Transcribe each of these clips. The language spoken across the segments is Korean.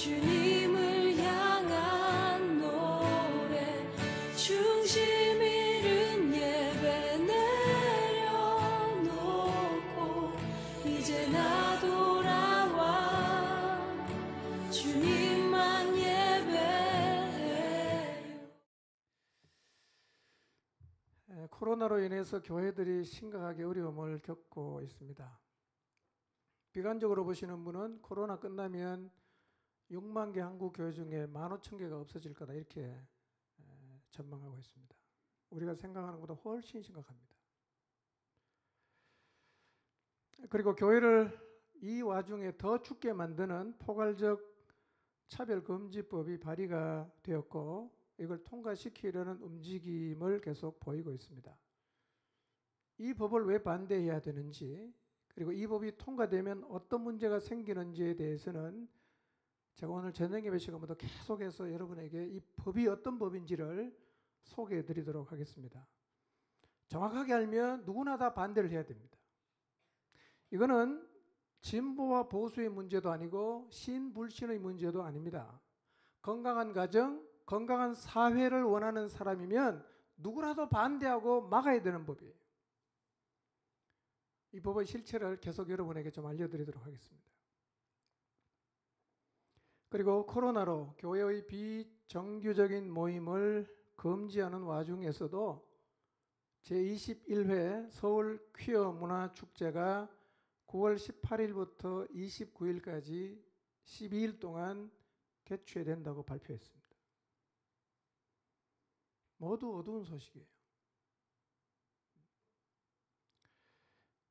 주님을 향한 노래 중심 잃은 예배 내려놓고 이제 나 돌아와 주님만 예배해요. 코로나로 인해서 교회들이 심각하게 어려움을 겪고 있습니다. 비관적으로 보시는 분은 코로나 끝나면 6만 개 한국 교회 중에 15,000개가 없어질 거다 이렇게 전망하고 있습니다. 우리가 생각하는 것보다 훨씬 심각합니다. 그리고 교회를 이 와중에 더 춥게 만드는 포괄적 차별금지법이 발의가 되었고 이걸 통과시키려는 움직임을 계속 보이고 있습니다. 이 법을 왜 반대해야 되는지, 그리고 이 법이 통과되면 어떤 문제가 생기는지에 대해서는 제가 오늘 저녁 예배 시간부터 계속해서 여러분에게 이 법이 어떤 법인지를 소개해 드리도록 하겠습니다. 정확하게 알면 누구나 다 반대를 해야 됩니다. 이거는 진보와 보수의 문제도 아니고 신불신의 문제도 아닙니다. 건강한 가정, 건강한 사회를 원하는 사람이면 누구라도 반대하고 막아야 되는 법이에요. 이 법의 실체를 계속 여러분에게 좀 알려드리도록 하겠습니다. 그리고 코로나로 교회의 비정규적인 모임을 금지하는 와중에서도 제21회 서울 퀴어 문화축제가 9월 18일부터 29일까지 12일 동안 개최된다고 발표했습니다. 모두 어두운 소식이에요.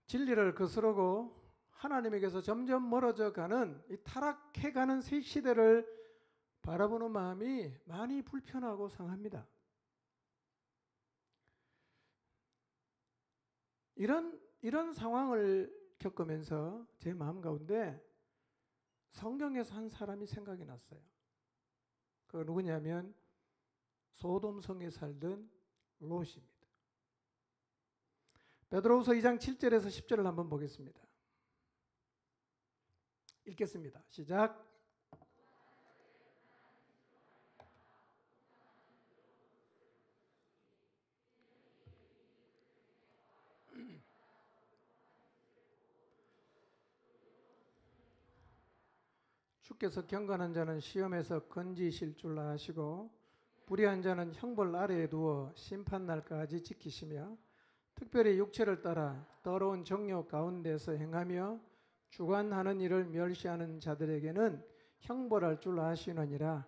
진리를 거스르고 하나님에게서 점점 멀어져 가는 이 타락해가는 새 시대를 바라보는 마음이 많이 불편하고 상합니다. 이런 상황을 겪으면서 제 마음 가운데 성경에서 한 사람이 생각이 났어요. 그 누구냐면 소돔성에 살던 롯입니다. 베드로후서 2장 7절에서 10절을 한번 보겠습니다. 읽겠습니다. 시작. 주께서 경건한 자는 시험에서 건지실 줄 아시고 불의한 자는 형벌 아래에 두어 심판날까지 지키시며 특별히 육체를 따라 더러운 정욕 가운데서 행하며 주관하는 일을 멸시하는 자들에게는 형벌할 줄 아시느니라.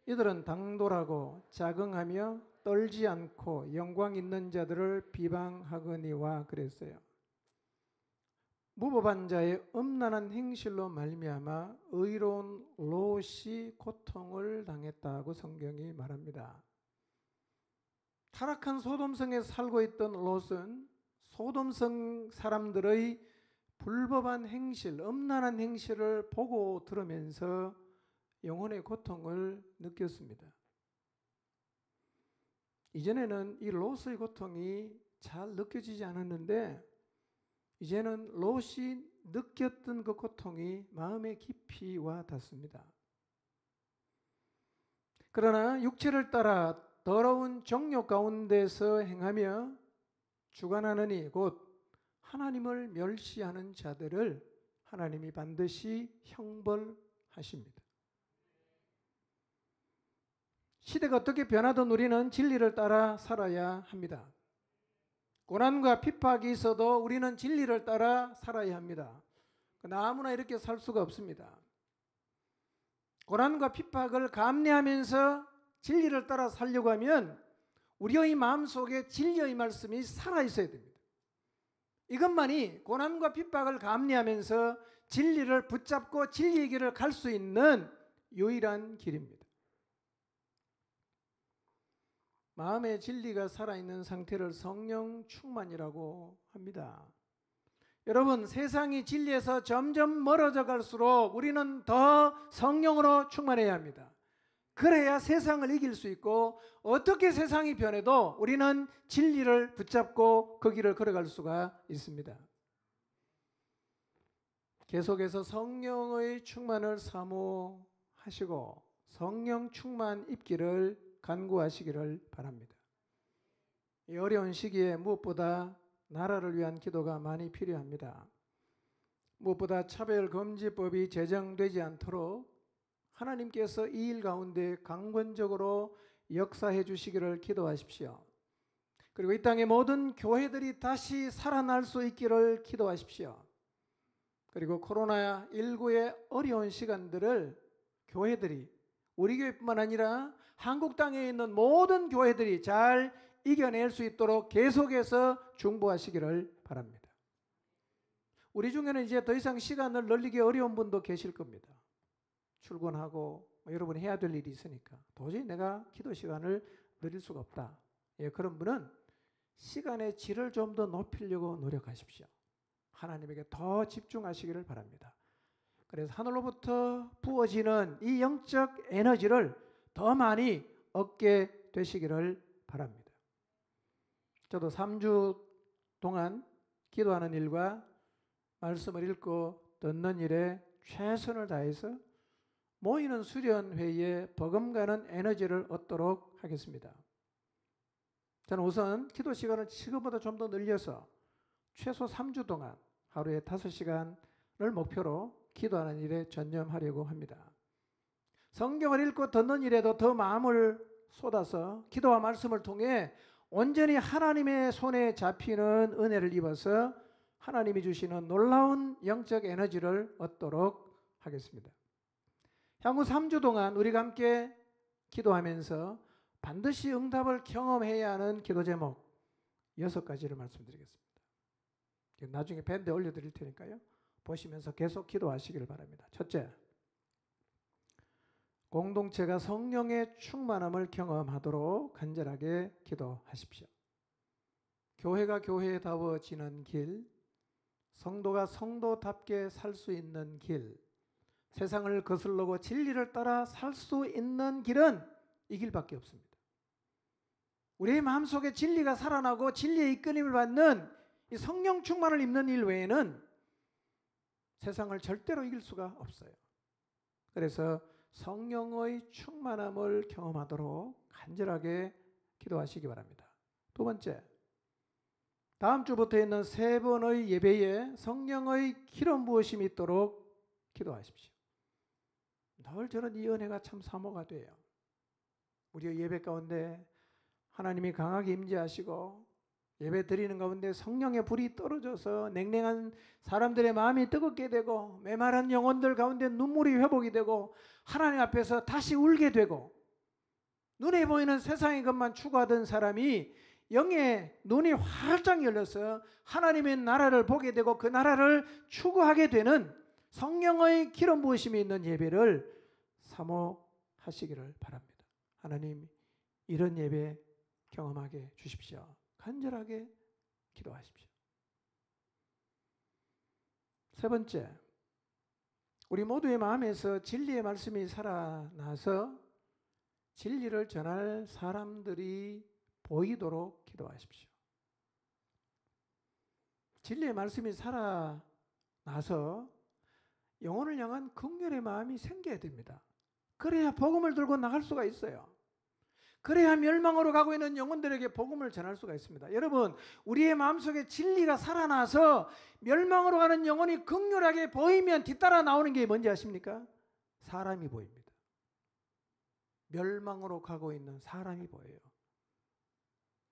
이들은 당돌하고 자긍하며 떨지 않고 영광 있는 자들을 비방하거니와 그랬어요. 무법한 자의 음란한 행실로 말미암아 의로운 롯이 고통을 당했다고 성경이 말합니다. 타락한 소돔성에 살고 있던 롯은 소돔성 사람들의 불법한 행실, 음란한 행실을 보고 들으면서 영혼의 고통을 느꼈습니다. 이전에는 이 롯의 고통이 잘 느껴지지 않았는데 이제는 롯이 느꼈던 그 고통이 마음에 깊이 와 닿습니다. 그러나 육체를 따라 더러운 정욕 가운데서 행하며 주관하느니 곧 하나님을 멸시하는 자들을 하나님이 반드시 형벌하십니다. 시대가 어떻게 변하든 우리는 진리를 따라 살아야 합니다. 고난과 핍박이 있어도 우리는 진리를 따라 살아야 합니다. 그러나 아무나 이렇게 살 수가 없습니다. 고난과 핍박을 감내하면서 진리를 따라 살려고 하면 우리의 마음속에 진리의 말씀이 살아있어야 됩니다. 이것만이 고난과 핍박을 감내하면서 진리를 붙잡고 진리의 길을 갈 수 있는 유일한 길입니다. 마음의 진리가 살아있는 상태를 성령 충만이라고 합니다. 여러분, 세상이 진리에서 점점 멀어져 갈수록 우리는 더 성령으로 충만해야 합니다. 그래야 세상을 이길 수 있고 어떻게 세상이 변해도 우리는 진리를 붙잡고 그 길을 걸어갈 수가 있습니다. 계속해서 성령의 충만을 사모하십시오. 하시고 성령 충만 입기를 간구하시기를 바랍니다. 이 어려운 시기에 무엇보다 나라를 위한 기도가 많이 필요합니다. 무엇보다 차별금지법이 제정되지 않도록 하나님께서 이 일 가운데 강권적으로 역사해 주시기를 기도하십시오. 그리고 이 땅의 모든 교회들이 다시 살아날 수 있기를 기도하십시오. 그리고 코로나19의 어려운 시간들을 교회들이, 우리 교회뿐만 아니라 한국 땅에 있는 모든 교회들이 잘 이겨낼 수 있도록 계속해서 중보하시기를 바랍니다. 우리 중에는 이제 더 이상 시간을 늘리기 어려운 분도 계실 겁니다. 출근하고 여러분이 해야 될 일이 있으니까 도저히 내가 기도 시간을 늘릴 수가 없다. 예, 그런 분은 시간의 질을 좀 더 높이려고 노력하십시오. 하나님에게 더 집중하시기를 바랍니다. 그래서 하늘로부터 부어지는 이 영적 에너지를 더 많이 얻게 되시기를 바랍니다. 저도 3주 동안 기도하는 일과 말씀을 읽고 듣는 일에 최선을 다해서 모이는 수련회에 버금가는 에너지를 얻도록 하겠습니다. 저는 우선 기도 시간을 지금보다 좀 더 늘려서 최소 3주 동안 하루에 5시간을 목표로 기도하는 일에 전념하려고 합니다. 성경을 읽고 듣는 일에도 더 마음을 쏟아서 기도와 말씀을 통해 온전히 하나님의 손에 잡히는 은혜를 입어서 하나님이 주시는 놀라운 영적 에너지를 얻도록 하겠습니다. 향후 3주 동안 우리가 함께 기도하면서 반드시 응답을 경험해야 하는 기도 제목 6가지를 말씀드리겠습니다. 나중에 밴드에 올려드릴 테니까요. 보시면서 계속 기도하시기를 바랍니다. 첫째, 공동체가 성령의 충만함을 경험하도록 간절하게 기도하십시오. 교회가 교회다워지는 길, 성도가 성도답게 살 수 있는 길, 세상을 거슬러고 진리를 따라 살 수 있는 길은 이 길밖에 없습니다. 우리의 마음속에 진리가 살아나고 진리의 이끌림을 받는 이 성령 충만을 입는 일 외에는 세상을 절대로 이길 수가 없어요. 그래서 성령의 충만함을 경험하도록 간절하게 기도하시기 바랍니다. 두 번째, 다음 주부터 있는 3번의 예배에 성령의 기름 부으심이 있도록 기도하십시오. 늘 저는 이 은혜가 참 사모가 돼요. 우리의 예배 가운데 하나님이 강하게 임재하시고 예배 드리는 가운데 성령의 불이 떨어져서 냉랭한 사람들의 마음이 뜨겁게 되고 메마른 영혼들 가운데 눈물이 회복이 되고 하나님 앞에서 다시 울게 되고 눈에 보이는 세상의 것만 추구하던 사람이 영의 눈이 활짝 열려서 하나님의 나라를 보게 되고 그 나라를 추구하게 되는 성령의 기름 부으심이 있는 예배를 사모하시기를 바랍니다. 하나님, 이런 예배 경험하게 주십시오. 간절하게 기도하십시오. 세 번째, 우리 모두의 마음에서 진리의 말씀이 살아나서 진리를 전할 사람들이 보이도록 기도하십시오. 진리의 말씀이 살아나서 영혼을 향한 긍휼의 마음이 생겨야 됩니다. 그래야 복음을 들고 나갈 수가 있어요. 그래야 멸망으로 가고 있는 영혼들에게 복음을 전할 수가 있습니다. 여러분, 우리의 마음속에 진리가 살아나서 멸망으로 가는 영혼이 긍휼하게 보이면 뒤따라 나오는 게 뭔지 아십니까? 사람이 보입니다. 멸망으로 가고 있는 사람이 보여요.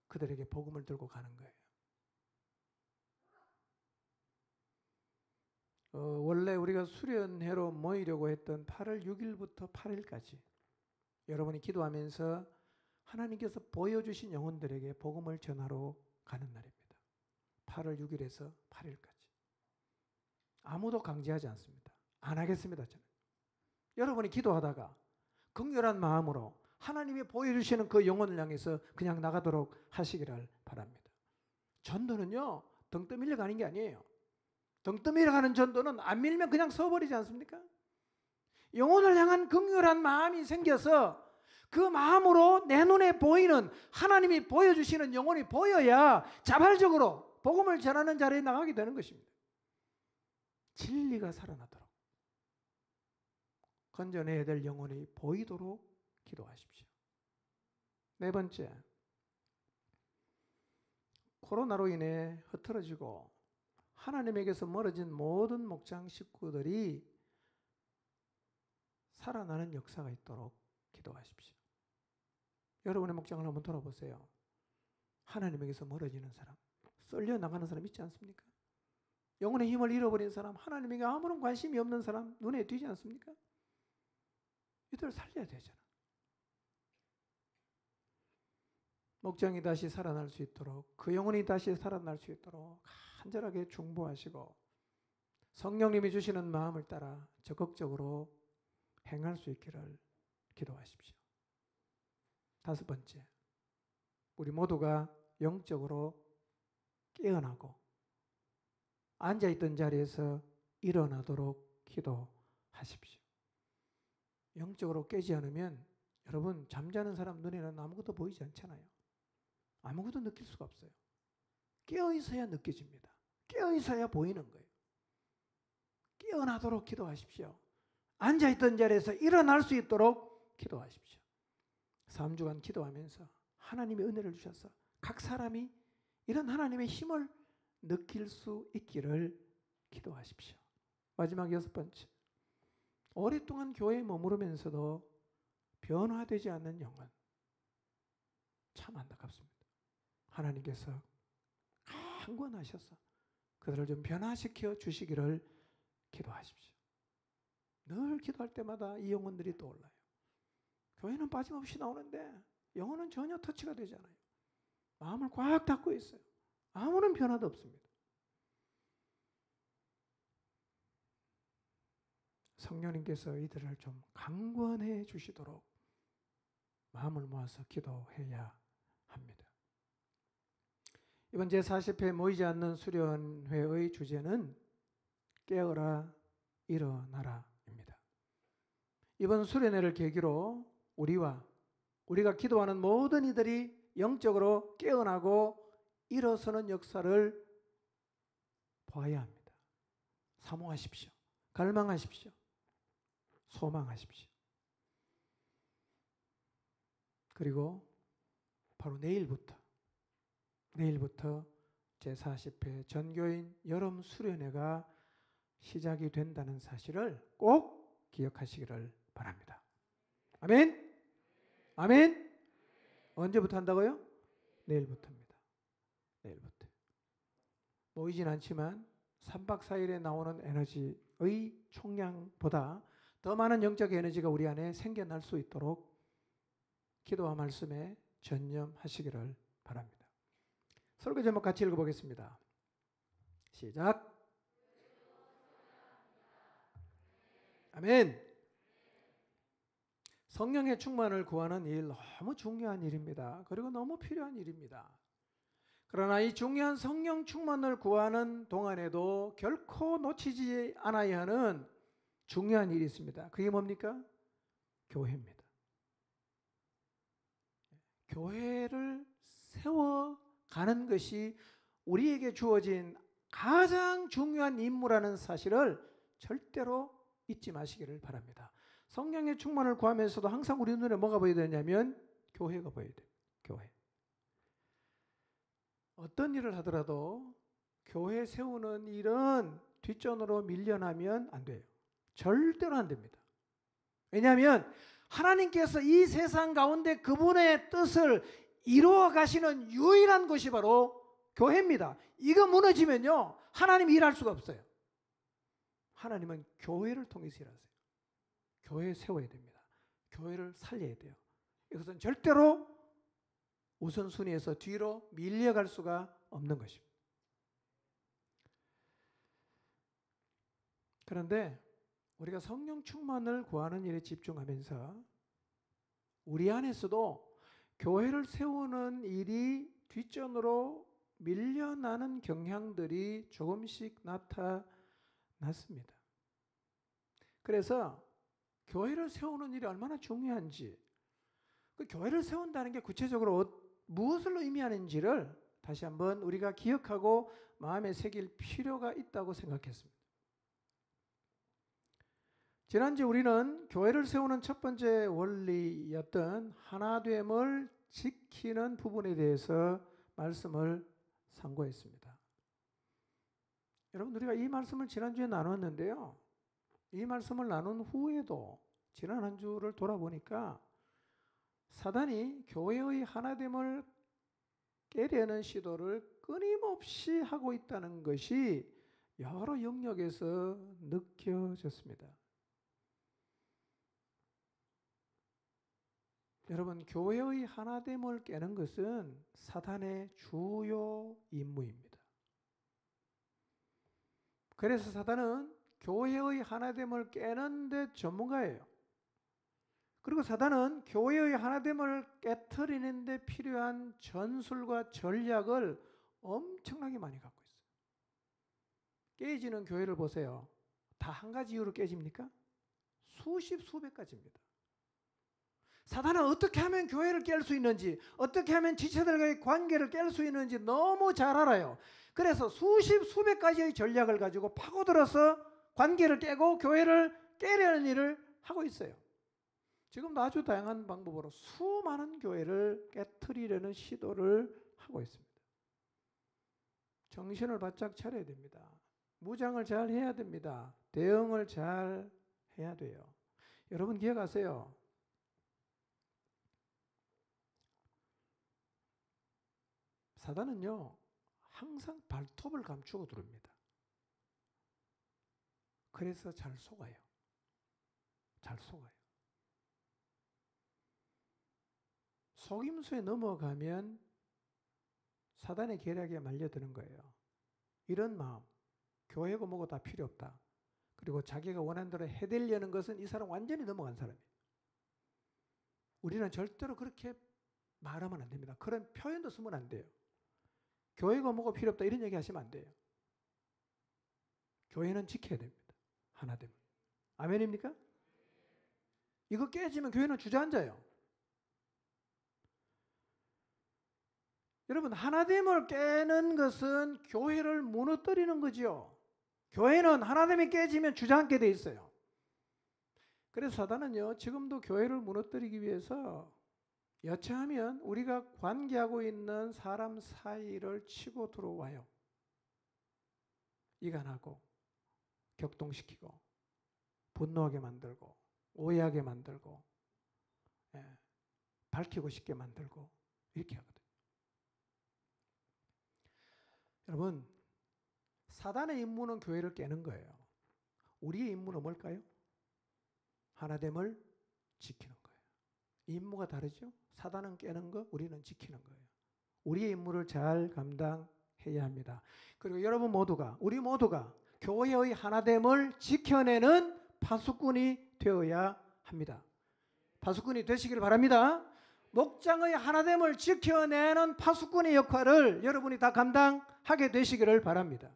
그들에게 복음을 들고 가는 거예요. 원래 우리가 수련회로 모이려고 했던 8월 6일부터 8일까지 여러분이 기도하면서 하나님께서 보여주신 영혼들에게 복음을 전하러 가는 날입니다. 8월 6일에서 8일까지. 아무도 강제하지 않습니다. 안 하겠습니다, 저는. 여러분이 기도하다가 긍휼한 마음으로 하나님이 보여주시는 그 영혼을 향해서 그냥 나가도록 하시기를 바랍니다. 전도는요, 등 떠밀려 가는 게 아니에요. 등 떠밀려 가는 전도는 안 밀면 그냥 서버리지 않습니까? 영혼을 향한 긍휼한 마음이 생겨서 그 마음으로 내 눈에 보이는 하나님이 보여주시는 영혼이 보여야 자발적으로 복음을 전하는 자리에 나가게 되는 것입니다. 진리가 살아나도록. 건져내야 될 영혼이 보이도록 기도하십시오. 네 번째, 코로나로 인해 흐트러지고 하나님에게서 멀어진 모든 목장 식구들이 살아나는 역사가 있도록 기도하십시오. 여러분의 목장을 한번 돌아보세요. 하나님에게서 멀어지는 사람, 썰려 나가는 사람 있지 않습니까? 영혼의 힘을 잃어버린 사람, 하나님에게 아무런 관심이 없는 사람 눈에 띄지 않습니까? 이들을 살려야 되잖아. 목장이 다시 살아날 수 있도록, 그 영혼이 다시 살아날 수 있도록 간절하게 중보하시고 성령님이 주시는 마음을 따라 적극적으로 행할 수 있기를 기도하십시오. 다섯 번째, 우리 모두가 영적으로 깨어나고 앉아있던 자리에서 일어나도록 기도하십시오. 영적으로 깨지 않으면 여러분, 잠자는 사람 눈에는 아무것도 보이지 않잖아요. 아무것도 느낄 수가 없어요. 깨어있어야 느껴집니다. 깨어있어야 보이는 거예요. 깨어나도록 기도하십시오. 앉아있던 자리에서 일어날 수 있도록 기도하십시오. 3주간 기도하면서 하나님의 은혜를 주셔서 각 사람이 이런 하나님의 힘을 느낄 수 있기를 기도하십시오. 마지막 여섯 번째, 오랫동안 교회에 머무르면서도 변화되지 않는 영혼, 참 안타깝습니다. 하나님께서 강권하셔서 그들을 좀 변화시켜 주시기를 기도하십시오. 늘 기도할 때마다 이 영혼들이 떠올라요. 교회는 빠짐없이 나오는데 영혼은 전혀 터치가 되지 않아요. 마음을 꽉 닫고 있어요. 아무런 변화도 없습니다. 성령님께서 이들을 좀 강권해 주시도록 마음을 모아서 기도해야 합니다. 이번 제40회 모이지 않는 수련회의 주제는 깨어라 일어나라입니다. 이번 수련회를 계기로 우리가 기도하는 모든 이들이 영적으로 깨어나고 일어서는 역사를 보아야 합니다. 사모하십시오. 갈망하십시오. 소망하십시오. 그리고 바로 내일부터 제40회 전교인 여름 수련회가 시작이 된다는 사실을 꼭 기억하시기를 바랍니다. 아멘? 아멘? 언제부터 한다고요? 내일부터입니다. 내일부터. 모이진 않지만 3박 4일에 나오는 에너지의 총량보다 더 많은 영적 에너지가 우리 안에 생겨날 수 있도록 기도와 말씀에 전념하시기를 바랍니다. 설교 제목 같이 읽어보겠습니다. 시작. 아멘. 성령의 충만을 구하는 일 너무 중요한 일입니다. 그리고 너무 필요한 일입니다. 그러나 이 중요한 성령 충만을 구하는 동안에도 결코 놓치지 않아야 하는 중요한 일이 있습니다. 그게 뭡니까? 교회입니다. 교회를 세워가는 것이 우리에게 주어진 가장 중요한 임무라는 사실을 절대로 잊지 마시기를 바랍니다. 성령의 충만을 구하면서도 항상 우리 눈에 뭐가 보여야 되냐면 교회가 보여야 돼요. 교회. 어떤 일을 하더라도 교회 세우는 일은 뒷전으로 밀려나면 안 돼요. 절대로 안 됩니다. 왜냐하면 하나님께서 이 세상 가운데 그분의 뜻을 이루어 가시는 유일한 곳이 바로 교회입니다. 이거 무너지면요, 하나님이 일할 수가 없어요. 하나님은 교회를 통해서 일하세요. 교회 세워야 됩니다. 교회를 살려야 돼요. 이것은 절대로 우선순위에서 뒤로 밀려갈 수가 없는 것입니다. 그런데 우리가 성령 충만을 구하는 일에 집중하면서 우리 안에서도 교회를 세우는 일이 뒷전으로 밀려나는 경향들이 조금씩 나타났습니다. 그래서 교회를 세우는 일이 얼마나 중요한지, 그 교회를 세운다는 게 구체적으로 무엇을 의미하는지를 다시 한번 우리가 기억하고 마음에 새길 필요가 있다고 생각했습니다. 지난주 우리는 교회를 세우는 첫 번째 원리였던 하나됨을 지키는 부분에 대해서 말씀을 상고했습니다. 여러분, 우리가 이 말씀을 지난주에 나눴는데요. 이 말씀을 나눈 후에도 지난 한 주를 돌아보니까 사단이 교회의 하나됨을 깨려는 시도를 끊임없이 하고 있다는 것이 여러 영역에서 느껴졌습니다. 여러분, 교회의 하나됨을 깨는 것은 사단의 주요 임무입니다. 그래서 사단은 교회의 하나됨을 깨는 데 전문가예요. 그리고 사단은 교회의 하나됨을 깨트리는 데 필요한 전술과 전략을 엄청나게 많이 갖고 있어요. 깨지는 교회를 보세요. 다 한 가지 이유로 깨집니까? 수십, 수백 가지입니다. 사단은 어떻게 하면 교회를 깰 수 있는지, 어떻게 하면 지체들과의 관계를 깰 수 있는지 너무 잘 알아요. 그래서 수십, 수백 가지의 전략을 가지고 파고들어서 관계를 깨고 교회를 깨려는 일을 하고 있어요. 지금도 아주 다양한 방법으로 수많은 교회를 깨트리려는 시도를 하고 있습니다. 정신을 바짝 차려야 됩니다. 무장을 잘 해야 됩니다. 대응을 잘 해야 돼요. 여러분 기억하세요. 사단은요, 항상 발톱을 감추고 들어옵니다. 그래서 잘 속아요. 잘 속아요. 속임수에 넘어가면 사단의 계략에 말려드는 거예요. 이런 마음, 교회고 뭐고 다 필요 없다. 그리고 자기가 원하는 대로 해대려는 것은 이 사람 완전히 넘어간 사람이에요. 우리는 절대로 그렇게 말하면 안 됩니다. 그런 표현도 쓰면 안 돼요. 교회가 뭐고 필요 없다 이런 얘기 하시면 안 돼요. 교회는 지켜야 됩니다. 하나됨을. 아멘입니까? 이거 깨지면 교회는 주저앉아요. 여러분, 하나됨을 깨는 것은 교회를 무너뜨리는 거죠. 교회는 하나됨이 깨지면 주저앉게 돼 있어요. 그래서 사단은요, 지금도 교회를 무너뜨리기 위해서 여차하면 우리가 관계하고 있는 사람 사이를 치고 들어와요. 이간하고 격동시키고 분노하게 만들고 오해하게 만들고 밝히고 싶게 만들고 이렇게 하거든요. 여러분, 사단의 임무는 교회를 깨는 거예요. 우리의 임무는 뭘까요? 하나됨을 지키는 거예요. 임무가 다르죠? 사단은 깨는 거, 우리는 지키는 거예요. 우리의 임무를 잘 감당해야 합니다. 그리고 여러분 모두가, 우리 모두가 교회의 하나됨을 지켜내는 파수꾼이 되어야 합니다. 파수꾼이 되시길 바랍니다. 목장의 하나됨을 지켜내는 파수꾼의 역할을 여러분이 다 감당하게 되시기를 바랍니다.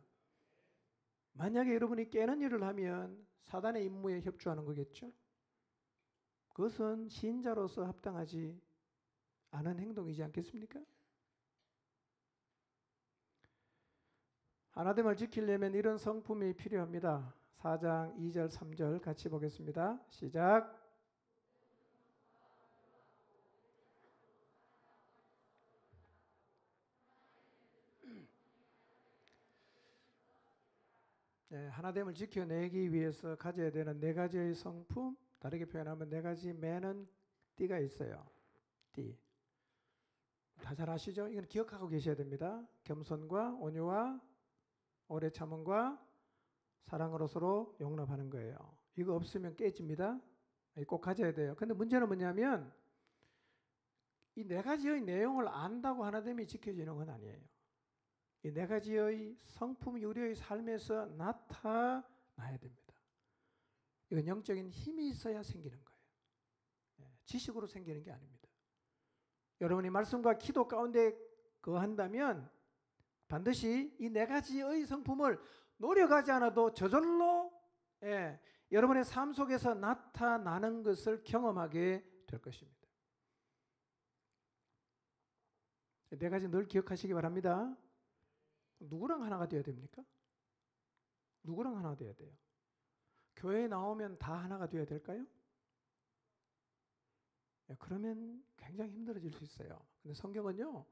만약에 여러분이 깨는 일을 하면 사단의 임무에 협조하는 거겠죠? 그것은 신자로서 합당하지 않은 행동이지 않겠습니까? 하나됨을 지키려면 이런 성품이 필요합니다. 4장 2절 3절 같이 보겠습니다. 시작. 하나됨을 지켜내기 위해서 가져야 되는 네 가지의 성품, 다르게 표현하면 네 가지 매는 띠가 있어요. 띠. 다 잘 아시죠? 이건 기억하고 계셔야 됩니다. 겸손과 온유와 오래 참음과 사랑으로 서로 용납하는 거예요. 이거 없으면 깨집니다. 꼭 가져야 돼요. 근데 문제는 뭐냐면 이 네 가지의 내용을 안다고 하나됨이 지켜지는 건 아니에요. 이 네 가지의 성품이 우리의 삶에서 나타나야 됩니다. 이건 영적인 힘이 있어야 생기는 거예요. 지식으로 생기는 게 아닙니다. 여러분이 말씀과 기도 가운데 거한다면 반드시 이 네 가지의 성품을 노력하지 않아도 저절로 여러분의 삶 속에서 나타나는 것을 경험하게 될 것입니다. 네 가지 늘 기억하시기 바랍니다. 누구랑 하나가 되어야 됩니까? 누구랑 하나 되어야 돼요? 교회 나오면 다 하나가 되어야 될까요? 그러면 굉장히 힘들어질 수 있어요. 근데 성경은요,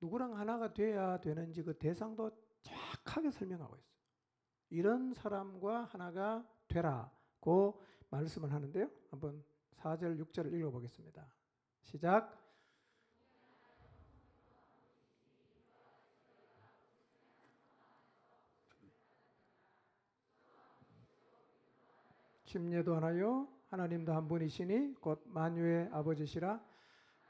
누구랑 하나가 돼야 되는지 그 대상도 정확하게 설명하고 있어요. 이런 사람과 하나가 되라고 말씀을 하는데요. 한번 4절, 6절을 읽어보겠습니다. 시작. 침례도 하나요? 하나님도 한 분이시니 곧 만유의 아버지시라.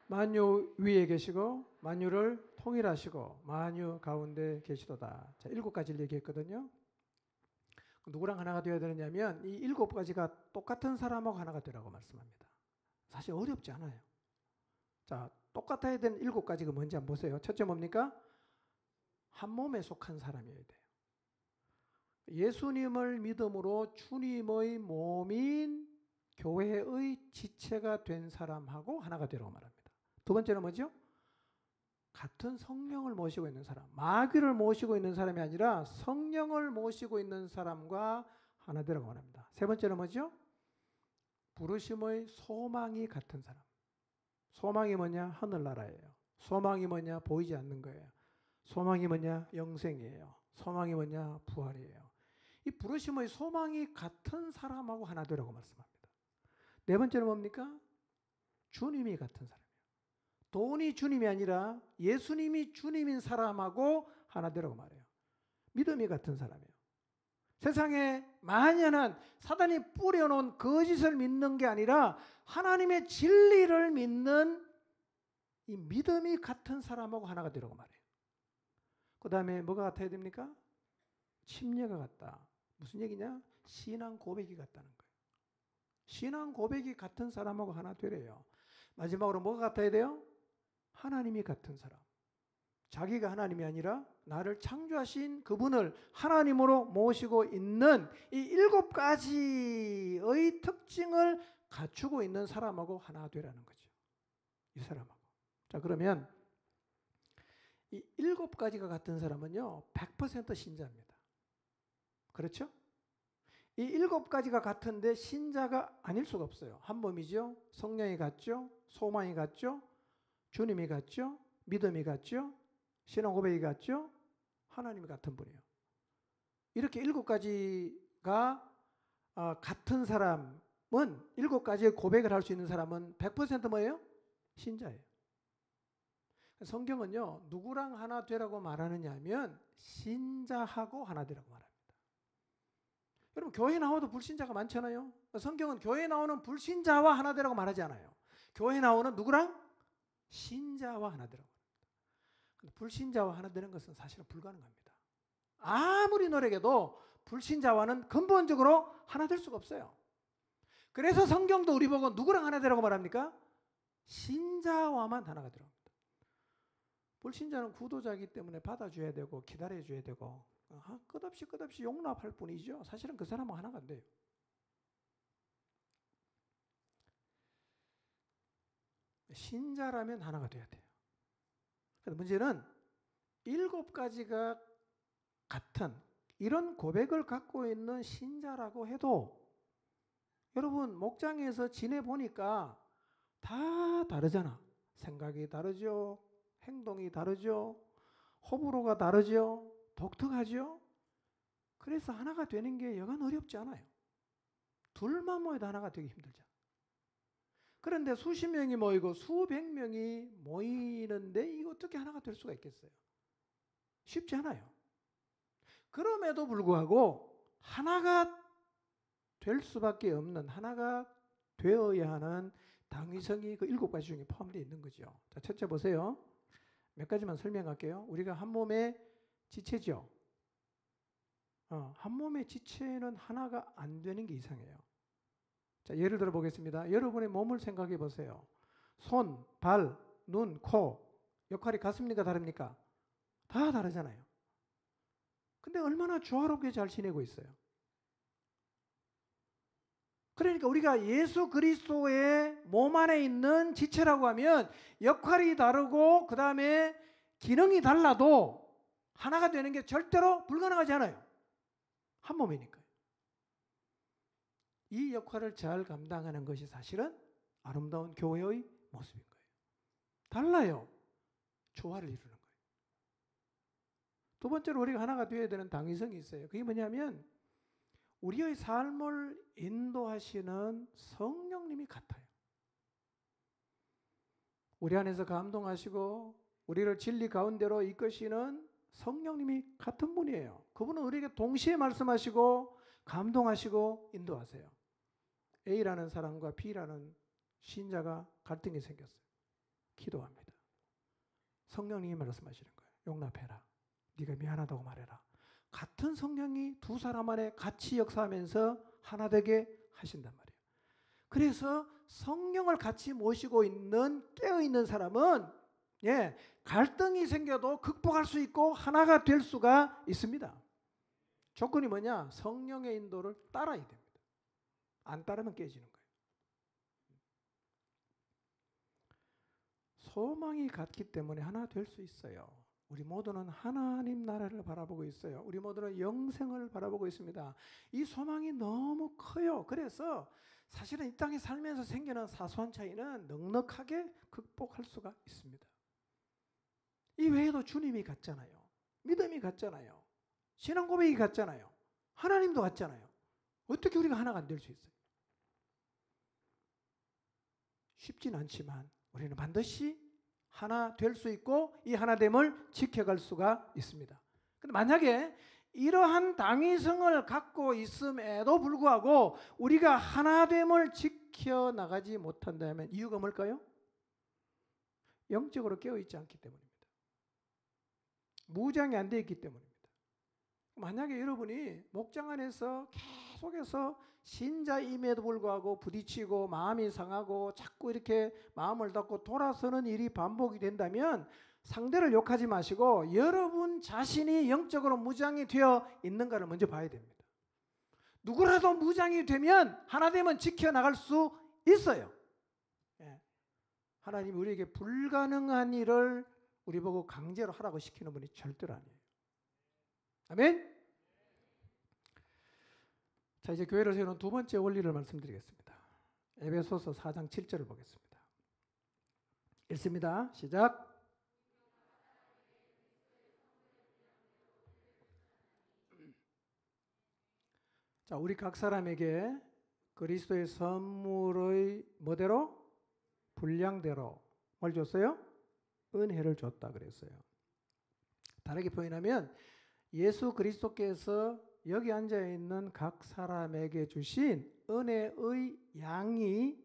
만유 위에 계시고 만유를 통일하시고 만유 가운데 계시도다. 자, 7가지를 얘기했거든요. 누구랑 하나가 되어야 되느냐면 이 7가지가 똑같은 사람하고 하나가 되라고 말씀합니다. 사실 어렵지 않아요. 자, 똑같아야 되는 7가지가 뭔지 한번 보세요. 첫째 뭡니까? 한 몸에 속한 사람이어야 돼요. 예수님을 믿음으로 주님의 몸인 교회의 지체가 된 사람하고 하나가 되라고 말합니다. 두 번째는 뭐죠? 같은 성령을 모시고 있는 사람, 마귀를 모시고 있는 사람이 아니라 성령을 모시고 있는 사람과 하나 되라고 말합니다. 세 번째는 뭐죠? 부르심의 소망이 같은 사람. 소망이 뭐냐? 하늘나라예요. 소망이 뭐냐? 보이지 않는 거예요. 소망이 뭐냐? 영생이에요. 소망이 뭐냐? 부활이에요. 이 부르심의 소망이 같은 사람하고 하나 되라고 말씀합니다. 네 번째는 뭡니까? 주님이 같은 사람이에요. 돈이 주님이 아니라 예수님이 주님인 사람하고 하나 되라고 말해요. 믿음이 같은 사람이에요. 세상에 만연한 사단이 뿌려놓은 거짓을 믿는 게 아니라 하나님의 진리를 믿는 이 믿음이 같은 사람하고 하나가 되라고 말해요. 그 다음에 뭐가 같아야 됩니까? 침례가 같다. 무슨 얘기냐? 신앙 고백이 같다는 거예요. 신앙 고백이 같은 사람하고 하나 되래요. 마지막으로 뭐가 같아야 돼요? 하나님이 같은 사람. 자기가 하나님이 아니라 나를 창조하신 그분을 하나님으로 모시고 있는 이 7가지의 특징을 갖추고 있는 사람하고 하나 되라는 거죠. 이 사람하고. 자, 그러면 이 7가지가 같은 사람은요, 100% 신자입니다. 그렇죠? 이 7가지가 같은데 신자가 아닐 수가 없어요. 한 몸이죠. 성령이 같죠. 소망이 같죠. 주님이 같죠. 믿음이 같죠. 신앙 고백이 같죠. 하나님이 같은 분이에요. 이렇게 7가지가 같은 사람은 7가지의 고백을 할 수 있는 사람은 100% 뭐예요? 신자예요. 성경은요, 누구랑 하나 되라고 말하느냐 하면 신자하고 하나 되라고 말합니다. 여러분, 교회 나와도 불신자가 많잖아요. 성경은 교회 나오는 불신자와 하나 되라고 말하지 않아요. 교회 나오는 누구랑? 신자와 하나 되라고 말합니다. 근데 불신자와 하나 되는 것은 사실은 불가능합니다. 아무리 노력해도 불신자와는 근본적으로 하나 될 수가 없어요. 그래서 성경도 우리 보고 누구랑 하나 되라고 말합니까? 신자와만 하나가 되라고 합니다. 불신자는 구도자이기 때문에 받아줘야 되고 기다려줘야 되고 끝없이 용납할 뿐이죠. 사실은 그 사람은 하나가 안 돼요. 신자라면 하나가 돼야 돼요. 그런데 문제는 7가지가 같은 이런 고백을 갖고 있는 신자라고 해도 여러분 목장에서 지내보니까 다 다르잖아. 생각이 다르죠. 행동이 다르죠. 호불호가 다르죠. 독특하죠. 그래서 하나가 되는 게 여간 어렵지 않아요. 둘만 모여도 하나가 되기 힘들잖아. 그런데 수십 명이 모이고 수백 명이 모이는데 이거 어떻게 하나가 될 수가 있겠어요? 쉽지 않아요. 그럼에도 불구하고 하나가 될 수밖에 없는, 하나가 되어야 하는 당위성이 그 7가지 중에 포함되어 있는 거죠. 자, 첫째 보세요. 몇 가지만 설명할게요. 우리가 한 몸의 지체죠. 한 몸의 지체는 하나가 안 되는 게 이상해요. 자, 예를 들어 보겠습니다. 여러분의 몸을 생각해 보세요. 손, 발, 눈, 코 역할이 같습니까? 다릅니까? 다 다르잖아요. 근데 얼마나 조화롭게 잘 지내고 있어요. 그러니까 우리가 예수 그리스도의 몸 안에 있는 지체라고 하면 역할이 다르고 그 다음에 기능이 달라도 하나가 되는 게 절대로 불가능하지 않아요. 한 몸이니까요. 이 역할을 잘 감당하는 것이 사실은 아름다운 교회의 모습인 거예요. 달라요. 조화를 이루는 거예요. 두 번째로 우리가 하나가 되어야 되는 당위성이 있어요. 그게 뭐냐면 우리의 삶을 인도하시는 성령님이 같아요. 우리 안에서 감동하시고 우리를 진리 가운데로 이끄시는 성령님이 같은 분이에요. 그분은 우리에게 동시에 말씀하시고 감동하시고 인도하세요. A라는 사람과 B라는 신자가 갈등이 생겼어요. 기도합니다. 성령님이 말씀하시는 거예요. 용납해라. 네가 미안하다고 말해라. 같은 성령이 두 사람 안에 같이 역사하면서 하나 되게 하신단 말이에요. 그래서 성령을 같이 모시고 있는 깨어있는 사람은 갈등이 생겨도 극복할 수 있고 하나가 될 수가 있습니다. 조건이 뭐냐? 성령의 인도를 따라야 됩니다. 안 따르면 깨지는 거예요. 소망이 같기 때문에 하나 될 수 있어요. 우리 모두는 하나님 나라를 바라보고 있어요. 우리 모두는 영생을 바라보고 있습니다. 이 소망이 너무 커요. 그래서 사실은 이 땅에 살면서 생기는 사소한 차이는 넉넉하게 극복할 수가 있습니다. 이 외에도 주님이 같잖아요. 믿음이 같잖아요. 신앙 고백이 같잖아요. 하나님도 같잖아요. 어떻게 우리가 하나가 안 될 수 있어요? 쉽진 않지만 우리는 반드시 하나 될 수 있고 이 하나됨을 지켜갈 수가 있습니다. 근데 만약에 이러한 당위성을 갖고 있음에도 불구하고 우리가 하나됨을 지켜나가지 못한다면 이유가 뭘까요? 영적으로 깨어있지 않기 때문입니다. 무장이 안 되어 있기 때문입니다. 만약에 여러분이 목장 안에서 계속해서 신자임에도 불구하고 부딪히고 마음이 상하고 자꾸 이렇게 마음을 닫고 돌아서는 일이 반복이 된다면 상대를 욕하지 마시고 여러분 자신이 영적으로 무장이 되어 있는가를 먼저 봐야 됩니다. 누구라도 무장이 되면 하나됨은 지켜나갈 수 있어요. 하나님이 우리에게 불가능한 일을 우리 보고 강제로 하라고 시키는 분이 절대로 아니에요. 아멘? 자, 이제 교회를 세우는 두 번째 원리를 말씀드리겠습니다. 에베소서 4장 7절을 보겠습니다. 읽습니다. 시작. 자, 우리 각 사람에게 그리스도의 선물의 뭐대로? 분량대로 뭘 줬어요? 은혜를 줬다 그랬어요. 다르게 표현하면 예수 그리스도께서 여기 앉아있는 각 사람에게 주신 은혜의 양이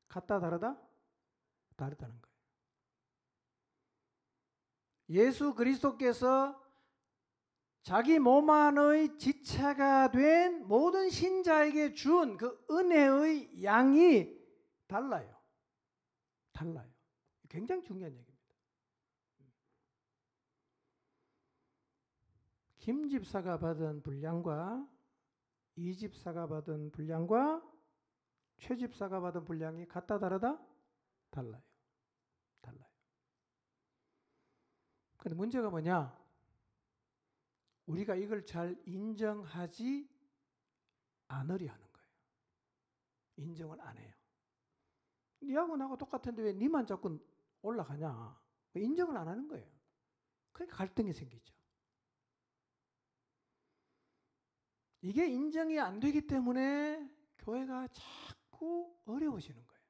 같다 다르다? 다르다는 거예요. 예수 그리스도께서 자기 몸 안의 지체가 된 모든 신자에게 준 그 은혜의 양이 달라요. 달라요. 굉장히 중요한 얘기입니다. 김 집사가 받은 분량과 이 집사가 받은 분량과 최 집사가 받은 분량이 같다 다르다? 달라요. 달라요. 근데 문제가 뭐냐? 우리가 이걸 잘 인정하지 않으려 하는 거예요. 인정을 안 해요. 니하고 나하고 똑같은데 왜 니만 자꾸 올라가냐? 인정을 안 하는 거예요. 그러니까 갈등이 생기죠. 이게 인정이 안 되기 때문에 교회가 자꾸 어려워지는 거예요.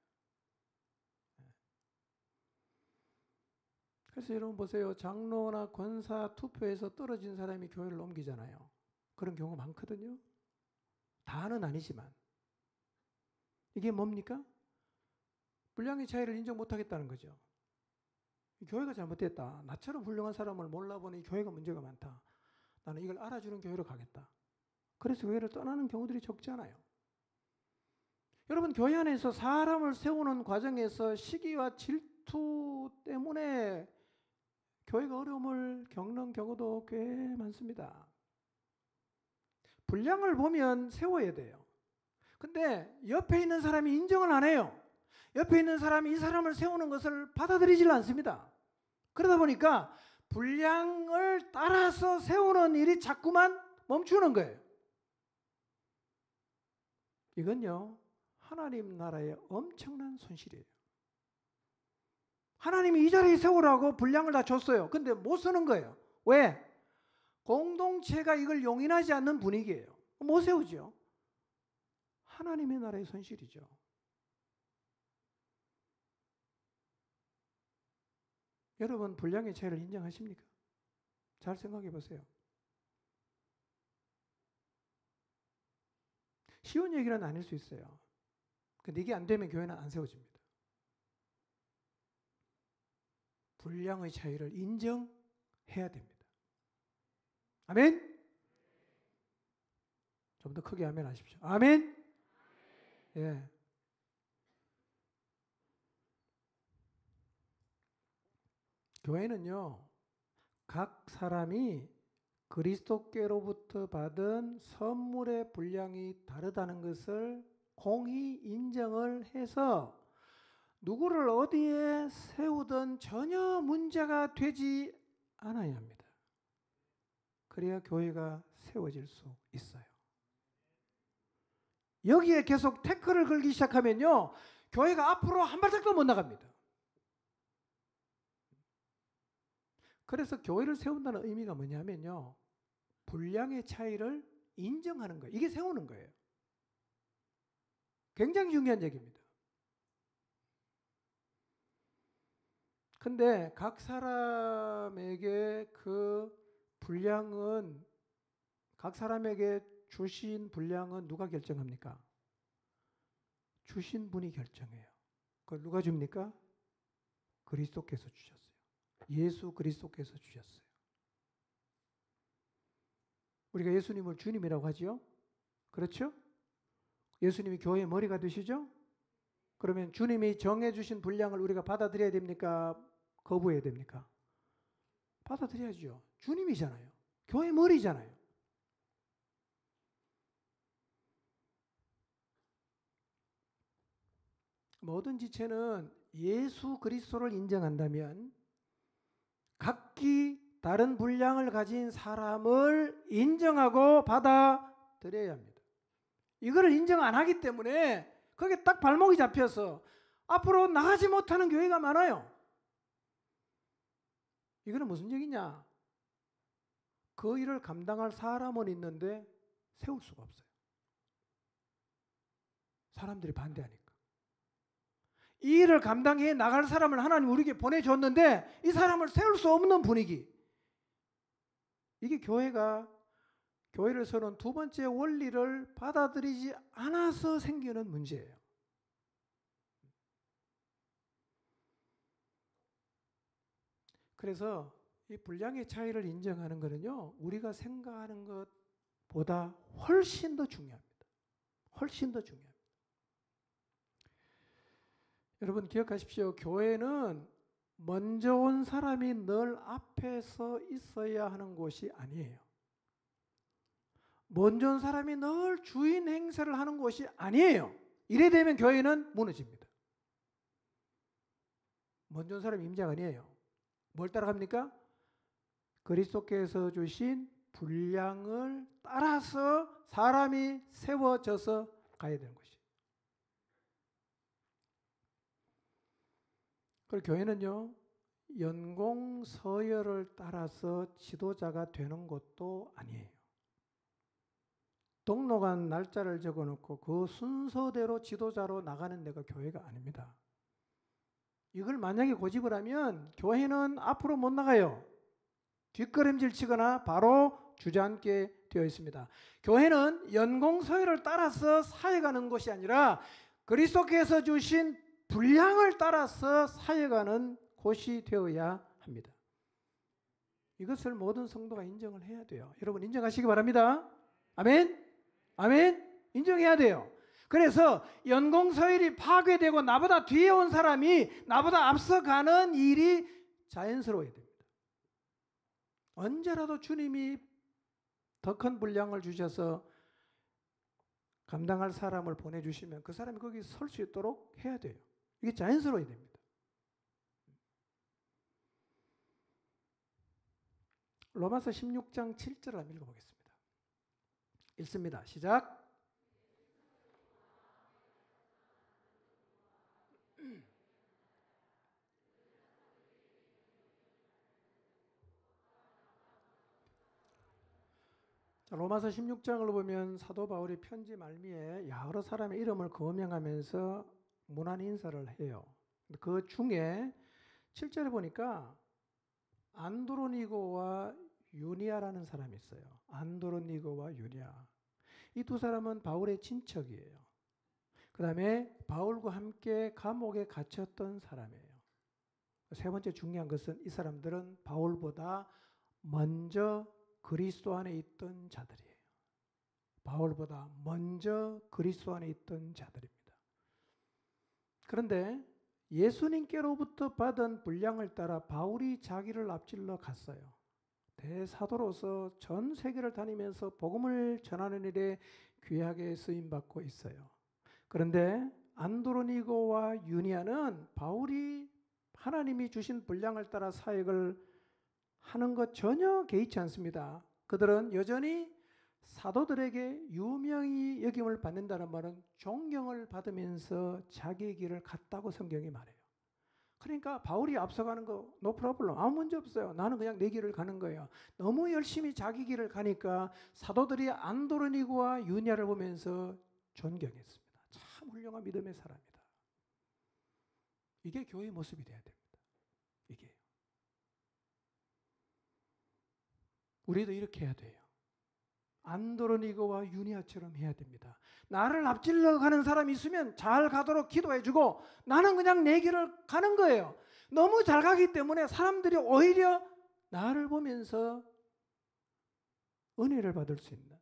그래서 여러분 보세요. 장로나 권사 투표에서 떨어진 사람이 교회를 옮기잖아요. 그런 경우가 많거든요. 다는 아니지만. 이게 뭡니까? 분량의 차이를 인정 못하겠다는 거죠. 교회가 잘못됐다. 나처럼 훌륭한 사람을 몰라보니 교회가 문제가 많다. 나는 이걸 알아주는 교회로 가겠다. 그래서 교회를 떠나는 경우들이 적잖아요. 여러분 교회 안에서 사람을 세우는 과정에서 시기와 질투 때문에 교회가 어려움을 겪는 경우도 꽤 많습니다. 분량을 보면 세워야 돼요. 근데 옆에 있는 사람이 인정을 안 해요. 옆에 있는 사람이 이 사람을 세우는 것을 받아들이질 않습니다. 그러다 보니까 분량을 따라서 세우는 일이 자꾸만 멈추는 거예요. 이건요, 하나님 나라의 엄청난 손실이에요. 하나님이 이 자리에 세우라고 분량을 다 줬어요. 근데 못 쓰는 거예요. 왜? 공동체가 이걸 용인하지 않는 분위기예요. 못 세우죠. 하나님의 나라의 손실이죠. 여러분, 분량의 차이를 인정하십니까? 잘 생각해 보세요. 쉬운 얘기는 아닐 수 있어요. 근데 이게 안 되면 교회는 안 세워집니다. 분량의 차이를 인정해야 됩니다. 아멘? 좀 더 크게 아멘 하십시오. 아멘? 예. 교회는요, 각 사람이 그리스도께로부터 받은 선물의 분량이 다르다는 것을 공히 인정을 해서 누구를 어디에 세우든 전혀 문제가 되지 않아야 합니다. 그래야 교회가 세워질 수 있어요. 여기에 계속 태클을 걸기 시작하면요, 교회가 앞으로 한 발짝도 못 나갑니다. 그래서 교회를 세운다는 의미가 뭐냐면요, 분량의 차이를 인정하는 거예요. 이게 세우는 거예요. 굉장히 중요한 얘기입니다. 근데 각 사람에게 그 분량은, 각 사람에게 주신 분량은 누가 결정합니까? 주신 분이 결정해요. 그걸 누가 줍니까? 그리스도께서 주셨어요. 예수 그리스도께서 주셨어요. 우리가 예수님을 주님이라고 하지요? 그렇죠? 예수님이 교회의 머리가 되시죠? 그러면 주님이 정해주신 분량을 우리가 받아들여야 됩니까? 거부해야 됩니까? 받아들여야죠. 주님이잖아요. 교회 머리잖아요. 모든 지체는 예수 그리스도를 인정한다면 각기 다른 분량을 가진 사람을 인정하고 받아들여야 합니다. 이거를 인정 안 하기 때문에 거기에 딱 발목이 잡혀서 앞으로 나가지 못하는 교회가 많아요. 이거는 무슨 얘기냐? 그 일을 감당할 사람은 있는데 세울 수가 없어요. 사람들이 반대하니까. 이 일을 감당해 나갈 사람을 하나님 우리에게 보내줬는데 이 사람을 세울 수 없는 분위기. 이게 교회를 서는 두 번째 원리를 받아들이지 않아서 생기는 문제예요. 그래서 이 분량의 차이를 인정하는 것은요, 우리가 생각하는 것보다 훨씬 더 중요합니다. 훨씬 더 중요합니다. 여러분 기억하십시오. 교회는 먼저 온 사람이 늘 앞에 서 있어야 하는 곳이 아니에요. 먼저 온 사람이 늘 주인 행세를 하는 곳이 아니에요. 이래 되면 교회는 무너집니다. 먼저 온 사람이 임자가 아니에요. 뭘 따라갑니까? 그리스도께서 주신 분량을 따라서 사람이 세워져서 가야 되는 것이에요. 그리고 교회는요, 연공 서열을 따라서 지도자가 되는 것도 아니에요. 등록한 날짜를 적어놓고 그 순서대로 지도자로 나가는 데가 교회가 아닙니다. 이걸 만약에 고집을 하면 교회는 앞으로 못 나가요. 뒷걸음질 치거나 바로 주저앉게 되어 있습니다. 교회는 연공서열을 따라서 사역하는 것이 아니라 그리스도께서 주신 분량을 따라서 사역하는 곳이 되어야 합니다. 이것을 모든 성도가 인정을 해야 돼요. 여러분 인정하시기 바랍니다. 아멘? 아멘? 인정해야 돼요. 그래서 연공서열이 파괴되고 나보다 뒤에 온 사람이 나보다 앞서가는 일이 자연스러워야 됩니다. 언제라도 주님이 더 큰 분량을 주셔서 감당할 사람을 보내주시면 그 사람이 거기 설 수 있도록 해야 돼요. 이게 자연스러워야 됩니다. 로마서 16장 7절을 한번 읽어보겠습니다. 읽습니다. 시작. 자, 로마서 16장을 보면 사도 바울이 편지 말미에 여러 사람의 이름을 거명하면서 문안 인사를 해요. 그 중에 7절에 보니까 안드로니고와 유니아라는 사람이 있어요. 안드로니고와 유니아. 이 두 사람은 바울의 친척이에요. 그 다음에 바울과 함께 감옥에 갇혔던 사람이에요. 세 번째 중요한 것은 이 사람들은 바울보다 먼저 그리스도 안에 있던 자들이에요. 바울보다 먼저 그리스도 안에 있던 자들입니다. 그런데 예수님께로부터 받은 분량을 따라 바울이 자기를 앞질러 갔어요. 대사도로서 전 세계를 다니면서 복음을 전하는 일에 귀하게 쓰임받고 있어요. 그런데 안드로니고와 유니아는 바울이 하나님이 주신 분량을 따라 사역을 하는 것 전혀 개의치 않습니다. 그들은 여전히 사도들에게 유명히 여김을 받는다는 말은 존경을 받으면서 자기의 길을 갔다고 성경이 말해요. 그러니까 바울이 앞서가는 거 no problem, 아무 문제 없어요. 나는 그냥 내 길을 가는 거예요. 너무 열심히 자기 길을 가니까 사도들이 안드로니고와 유니아를 보면서 존경했습니다. 참 훌륭한 믿음의 사람이다. 이게 교회의 모습이 돼야 됩니다. 이게 우리도 이렇게 해야 돼요. 안드로니고와 유니아처럼 해야 됩니다. 나를 앞질러 가는 사람이 있으면 잘 가도록 기도해주고 나는 그냥 내 길을 가는 거예요. 너무 잘 가기 때문에 사람들이 오히려 나를 보면서 은혜를 받을 수 있는,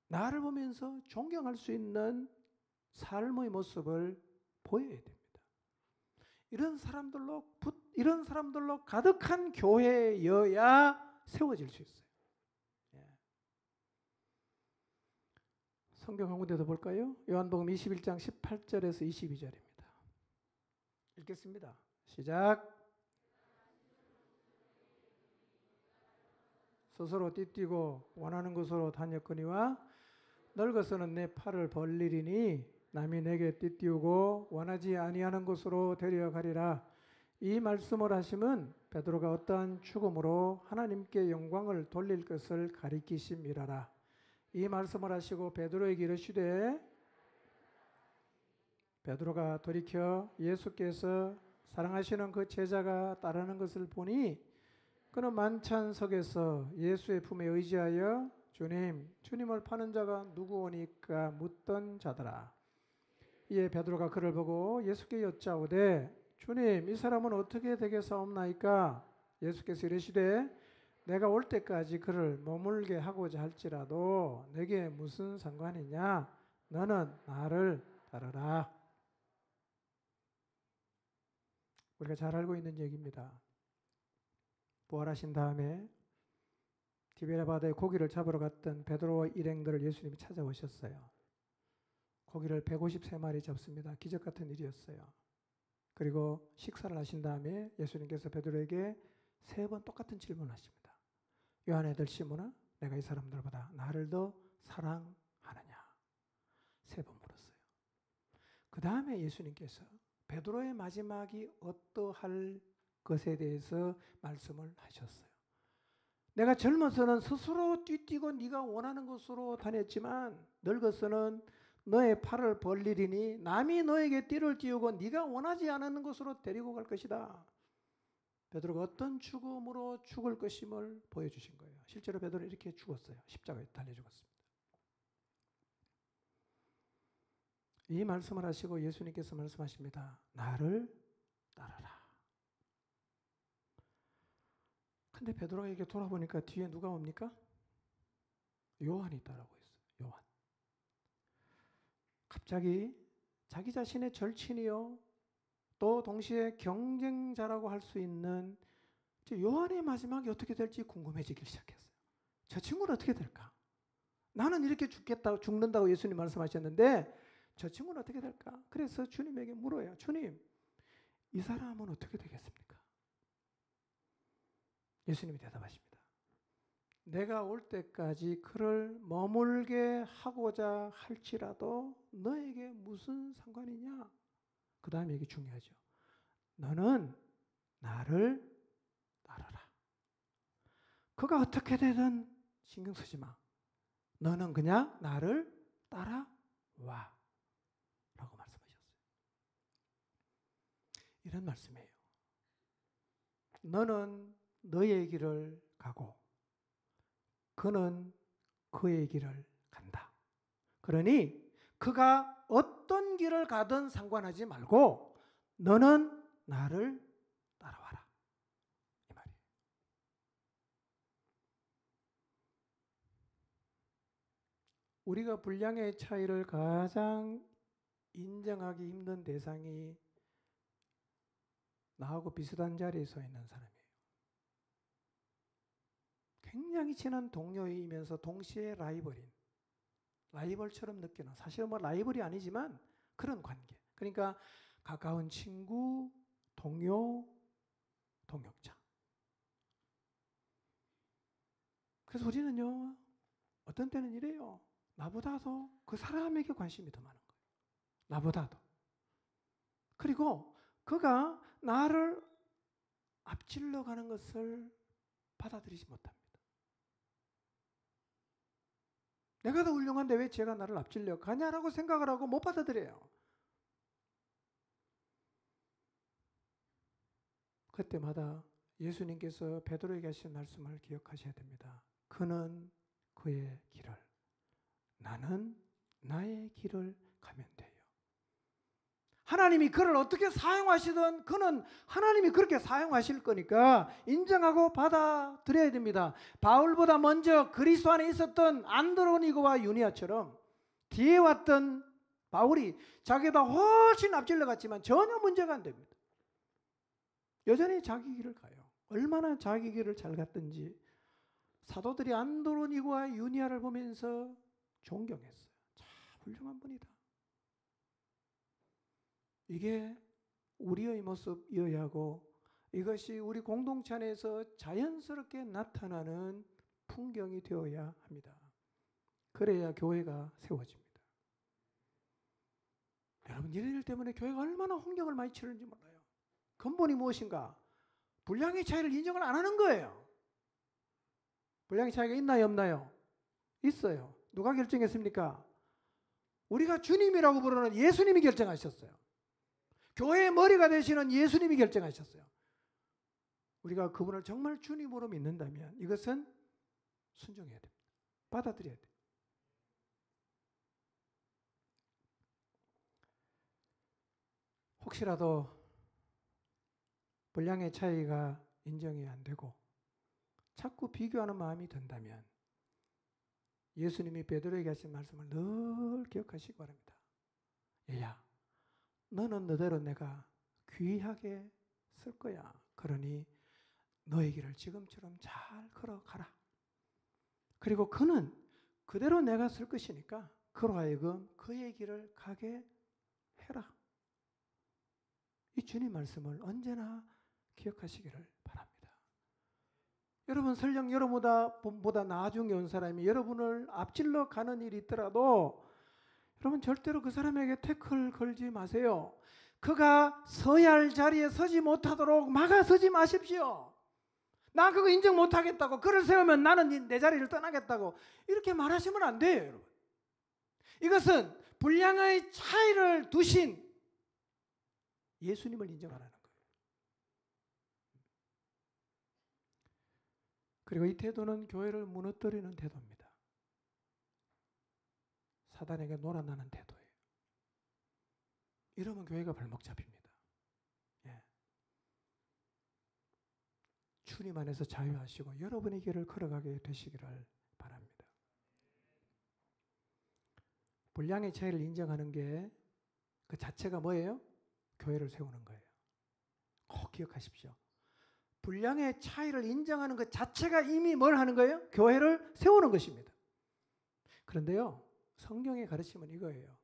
나를 보면서 존경할 수 있는 삶의 모습을 보여야 됩니다. 이런 사람들로 가득한 교회여야 세워질 수 있어요. 성경 한 군데 더 볼까요? 요한복음 21장 18절에서 22절입니다. 읽겠습니다. 시작. 스스로 띠뛰고 원하는 곳으로 다녔거니와 늙어서는 내 팔을 벌리리니 남이 내게 띠띠우고 원하지 아니하는 곳으로 데려가리라. 이 말씀을 하심은 베드로가 어떠한 죽음으로 하나님께 영광을 돌릴 것을 가리키심이라라. 이 말씀을 하시고 베드로에게 이르시되, 베드로가 돌이켜 예수께서 사랑하시는 그 제자가 따르는 것을 보니 그는 만찬석에서 예수의 품에 의지하여 주님, 주님을 파는 자가 누구오니까 묻던 자더라. 이에 베드로가 그를 보고 예수께 여짜오되, 주님, 이 사람은 어떻게 되겠사옵나이까? 예수께서 이르시되, 내가 올 때까지 그를 머물게 하고자 할지라도 내게 무슨 상관이냐? 너는 나를 따르라. 우리가 잘 알고 있는 얘기입니다. 부활하신 다음에 디베랴 바다에 고기를 잡으러 갔던 베드로와 일행들을 예수님이 찾아오셨어요. 고기를 153마리 잡습니다. 기적 같은 일이었어요. 그리고 식사를 하신 다음에 예수님께서 베드로에게 3번 똑같은 질문을 하십니다. 요한의 아들 시몬아, 내가 이 사람들보다 나를 더 사랑하느냐? 3번 물었어요. 그 다음에 예수님께서 베드로의 마지막이 어떠할 것에 대해서 말씀을 하셨어요. 내가 젊어서는 스스로 뛰뛰고 네가 원하는 곳으로 다녔지만 늙어서는 너의 팔을 벌리리니 남이 너에게 띠를 띄우고 네가 원하지 않는 곳으로 데리고 갈 것이다. 베드로가 어떤 죽음으로 죽을 것임을 보여주신 거예요. 실제로 베드로는 이렇게 죽었어요. 십자가에 달려 죽었습니다. 이 말씀을 하시고 예수님께서 말씀하십니다. 나를 따르라. 근데 베드로에게 돌아보니까 뒤에 누가 옵니까? 요한이 따라오고 있어요. 요한. 갑자기 자기 자신의 절친이요 또 동시에 경쟁자라고 할 수 있는 요한의 마지막이 어떻게 될지 궁금해지기 시작했어요. 저 친구는 어떻게 될까? 나는 이렇게 죽는다고 예수님 말씀하셨는데 저 친구는 어떻게 될까? 그래서 주님에게 물어요. 주님, 이 사람은 어떻게 되겠습니까? 예수님이 대답하십니다. 내가 올 때까지 그를 머물게 하고자 할지라도 너에게 무슨 상관이냐? 그 다음에 이게 중요하죠. 너는 나를 따르라. 그가 어떻게 되든 신경 쓰지 마. 너는 그냥 나를 따라와 라고 말씀하셨어요. 이런 말씀이에요. 너는 너의 길을 가고 그는 그의 길을 간다. 그러니 그가 어떤 길을 가든 상관하지 말고 너는 나를 따라와라. 이 말이에요. 우리가 분량의 차이를 가장 인정하기 힘든 대상이 나하고 비슷한 자리에 서 있는 사람이에요. 굉장히 친한 동료이면서 동시에 라이벌처럼 느끼는, 사실은 뭐 라이벌이 아니지만 그런 관계. 그러니까 가까운 친구, 동료, 동역자. 그래서 우리는요, 어떤 때는 이래요. 나보다도 그 사람에게 관심이 더 많은 거예요. 나보다도. 그리고 그가 나를 앞질러 가는 것을 받아들이지 못합니다. 내가 더 훌륭한데 왜 제가 나를 앞질러 가냐라고 생각을 하고 못 받아들여요. 그때마다 예수님께서 베드로에게 하신 말씀을 기억하셔야 됩니다. 그는 그의 길을, 나는 나의 길을 가면 돼요. 하나님이 그를 어떻게 사용하시든 그는 하나님이 그렇게 사용하실 거니까 인정하고 받아들여야 됩니다. 바울보다 먼저 그리스도 안에 있었던 안드로니고와 유니아처럼 뒤에 왔던 바울이 자기보다 훨씬 앞질러 갔지만 전혀 문제가 안 됩니다. 여전히 자기 길을 가요. 얼마나 자기 길을 잘 갔든지 사도들이 안드로니고와 유니아를 보면서 존경했어요. 참 훌륭한 분이다. 이게 우리의 모습이어야 하고 이것이 우리 공동체 안에서 자연스럽게 나타나는 풍경이 되어야 합니다. 그래야 교회가 세워집니다. 여러분, 이런 일 때문에 교회가 얼마나 혼경을 많이 치르는지 몰라요. 근본이 무엇인가? 분량의 차이를 인정을 안 하는 거예요. 분량의 차이가 있나요, 없나요? 있어요. 누가 결정했습니까? 우리가 주님이라고 부르는 예수님이 결정하셨어요. 교회의 머리가 되시는 예수님이 결정하셨어요. 우리가 그분을 정말 주님으로 믿는다면 이것은 순종해야 됩니다. 받아들여야 돼요. 혹시라도 분량의 차이가 인정이 안 되고 자꾸 비교하는 마음이 든다면 예수님이 베드로에게 하신 말씀을 늘 기억하시기 바랍니다. 얘야, 너는 너대로 내가 귀하게 쓸 거야. 그러니 너의 길을 지금처럼 잘 걸어가라. 그리고 그는 그대로 내가 쓸 것이니까 그로 하여금 그의 길을 가게 해라. 이 주님 말씀을 언제나 기억하시기를 바랍니다. 여러분, 설령 여러분보다 나중에 온 사람이 여러분을 앞질러 가는 일이 있더라도 여러분 절대로 그 사람에게 태클 걸지 마세요. 그가 서야 할 자리에 서지 못하도록 막아서지 마십시오. 나 그거 인정 못하겠다고, 그를 세우면 나는 내 자리를 떠나겠다고 이렇게 말하시면 안 돼요, 여러분. 이것은 분량의 차이를 두신 예수님을 인정하라는 거예요. 그리고 이 태도는 교회를 무너뜨리는 태도입니다. 사단에게 놀아나는 태도예요. 이러면 교회가 발목 잡힙니다. 예. 주님 안에서 자유하시고 여러분의 길을 걸어가게 되시기를 바랍니다. 분량의 차이를 인정하는 게 그 자체가 뭐예요? 교회를 세우는 거예요. 꼭 기억하십시오. 분량의 차이를 인정하는 것 자체가 이미 뭘 하는 거예요? 교회를 세우는 것입니다. 그런데요, 성경의 가르침은 이거예요.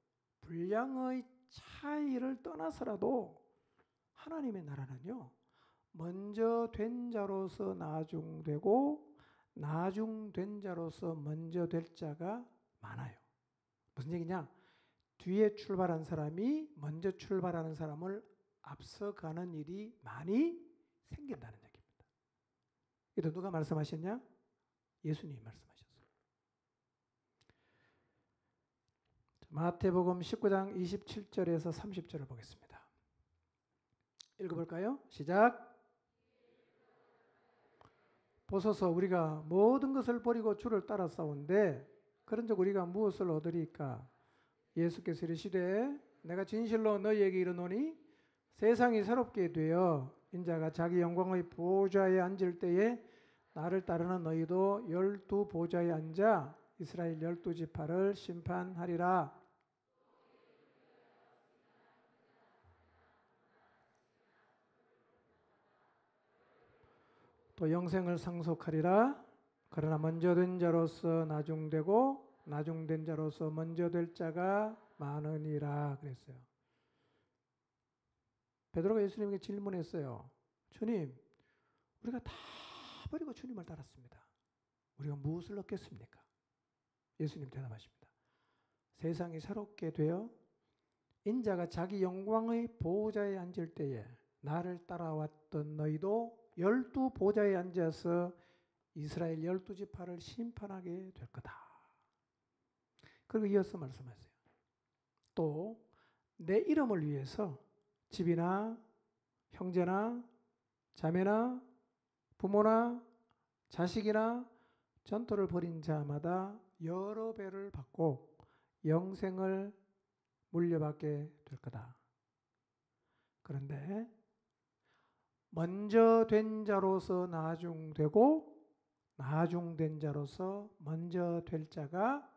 분량의 차이를 떠나서라도 하나님의 나라는요, 먼저 된 자로서 나중되고 나중된 자로서 먼저 될 자가 많아요. 무슨 얘기냐? 뒤에 출발한 사람이 먼저 출발하는 사람을 앞서가는 일이 많이 생긴다는 얘기입니다. 이거 누가 말씀하셨냐? 예수님이 말씀하셨어요. 마태복음 19장 27절에서 30절을 보겠습니다. 읽어볼까요? 시작. 보소서 우리가 모든 것을 버리고 주를 따라 싸운데 그런즉 우리가 무엇을 얻으리까? 예수께서 이르시되 내가 진실로 너희에게 이르노니 세상이 새롭게 되어 인자가 자기 영광의 보좌에 앉을 때에 나를 따르는 너희도 12 보좌에 앉아 이스라엘 12지파를 심판하리라. 또 영생을 상속하리라. 그러나 먼저 된 자로서 나중되고 나중된 자로서 먼저 될 자가 많으니라 그랬어요. 베드로가 예수님에게 질문했어요. 주님, 우리가 다 버리고 주님을 따랐습니다. 우리가 무엇을 얻겠습니까? 예수님 대답하십니다. 세상이 새롭게 되어 인자가 자기 영광의 보좌에 앉을 때에 나를 따라왔던 너희도 12 보좌에 앉아서 이스라엘 12지파를 심판하게 될 거다. 그리고 이어서 말씀하세요. 또 내 이름을 위해서 집이나 형제나 자매나 부모나 자식이나 전토를 벌인 자마다 여러 배를 받고 영생을 물려받게 될 거다. 그런데 먼저 된 자로서 나중되고 나중된 자로서 먼저 될 자가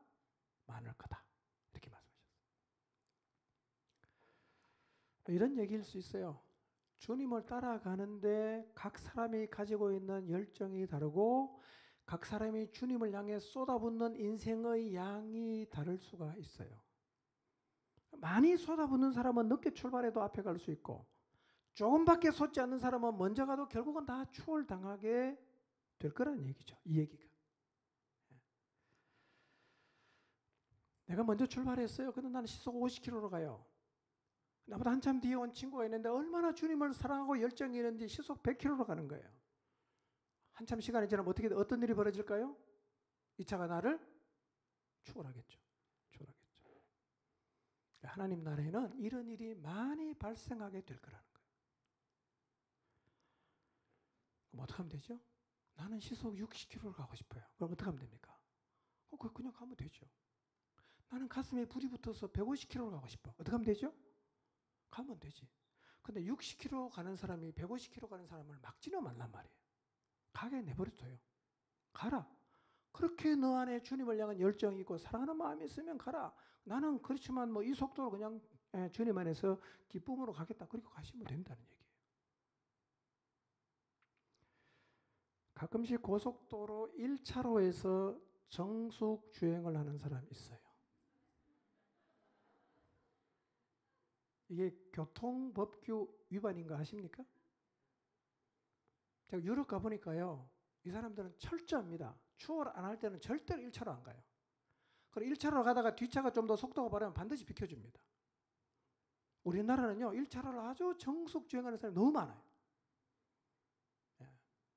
많을 거다. 이렇게 말씀하셨어요. 이런 얘기일 수 있어요. 주님을 따라가는데 각 사람이 가지고 있는 열정이 다르고 각 사람이 주님을 향해 쏟아붓는 인생의 양이 다를 수가 있어요. 많이 쏟아붓는 사람은 늦게 출발해도 앞에 갈 수 있고 조금밖에 쏟지 않는 사람은 먼저 가도 결국은 다 추월당하게 될 거라는 얘기죠. 이 얘기가. 내가 먼저 출발했어요. 근데 나는 시속 50km로 가요. 나보다 한참 뒤에 온 친구가 있는데 얼마나 주님을 사랑하고 열정이 있는지 시속 100km로 가는 거예요. 한참 시간이 지나면 어떤 일이 벌어질까요? 이 차가 나를 추월하겠죠. 하나님 나라에는 이런 일이 많이 발생하게 될 거라는 거예요. 그럼 어떻게 하면 되죠? 나는 시속 60km를 가고 싶어요. 그럼 어떻게 하면 됩니까? 그냥 가면 되죠. 나는 가슴에 불이 붙어서 150km를 가고 싶어. 어떻게 하면 되죠? 가면 되지. 근데 60km 가는 사람이 150km 가는 사람을 막지는 말란 말이에요. 가게 내버려둬요. 가라. 그렇게 너 안에 주님을 향한 열정이 있고 사랑하는 마음이 있으면 가라. 나는 그렇지만 이 속도로 그냥 주님 안에서 기쁨으로 가겠다. 그렇게 가시면 된다는 얘기예요. 가끔씩 고속도로 1차로에서 정숙 주행을 하는 사람이 있어요. 이게 교통법규 위반인 거 아십니까? 제가 유럽 가보니까요. 이 사람들은 철저합니다. 추월 안 할 때는 절대로 1차로 안 가요. 그리고 1차로로 가다가 뒷차가 좀 더 속도가 빠르면 반드시 비켜줍니다. 우리나라는요. 1차로를 아주 정숙 주행하는 사람이 너무 많아요.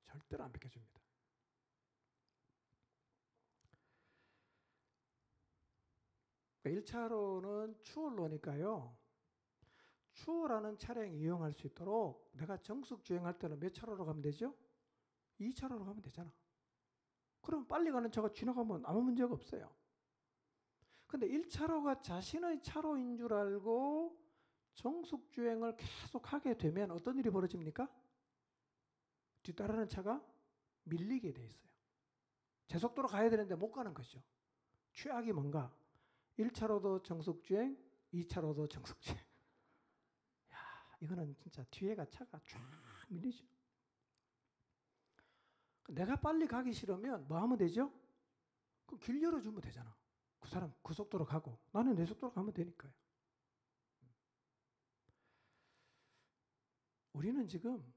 절대로 안 비켜줍니다. 그러니까 1차로는 추월로니까요. 추월하는 차량이 이용할 수 있도록 내가 정숙 주행할 때는 몇 차로로 가면 되죠? 2차로로 가면 되잖아. 그럼 빨리 가는 차가 지나가면 아무 문제가 없어요. 근데 1차로가 자신의 차로인 줄 알고 정숙 주행을 계속 하게 되면 어떤 일이 벌어집니까? 뒤따르는 차가 밀리게 돼 있어요. 제 속도로 가야 되는데 못 가는 거죠. 최악이 뭔가? 1차로도 정숙 주행, 2차로도 정숙 주행. 이거는 진짜 뒤에가 차가 쫙 밀리죠. 내가 빨리 가기 싫으면 뭐 하면 되죠? 그럼 길 열어주면 되잖아. 그 사람 그 속도로 가고 나는 내 속도로 가면 되니까요. 우리는 지금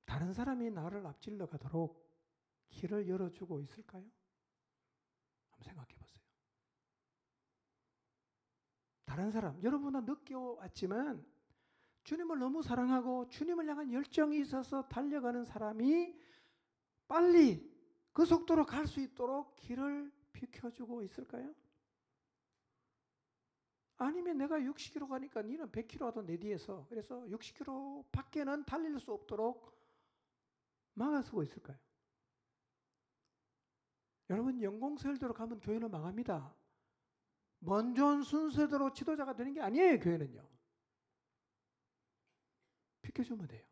다른 사람이 나를 앞질러 가도록 길을 열어주고 있을까요? 한번 생각해 보세요. 다른 사람, 여러분은 늦게 왔지만 주님을 너무 사랑하고 주님을 향한 열정이 있어서 달려가는 사람이 빨리 그 속도로 갈 수 있도록 길을 비켜주고 있을까요? 아니면 내가 60km 가니까 니는 100km 와도 내 뒤에서, 그래서 60km 밖에는 달릴 수 없도록 막아서고 있을까요? 여러분, 연공서열대로 가면 교회는 망합니다. 먼저 온 순서대로 지도자가 되는 게 아니에요. 교회는요. 비켜주면 돼요.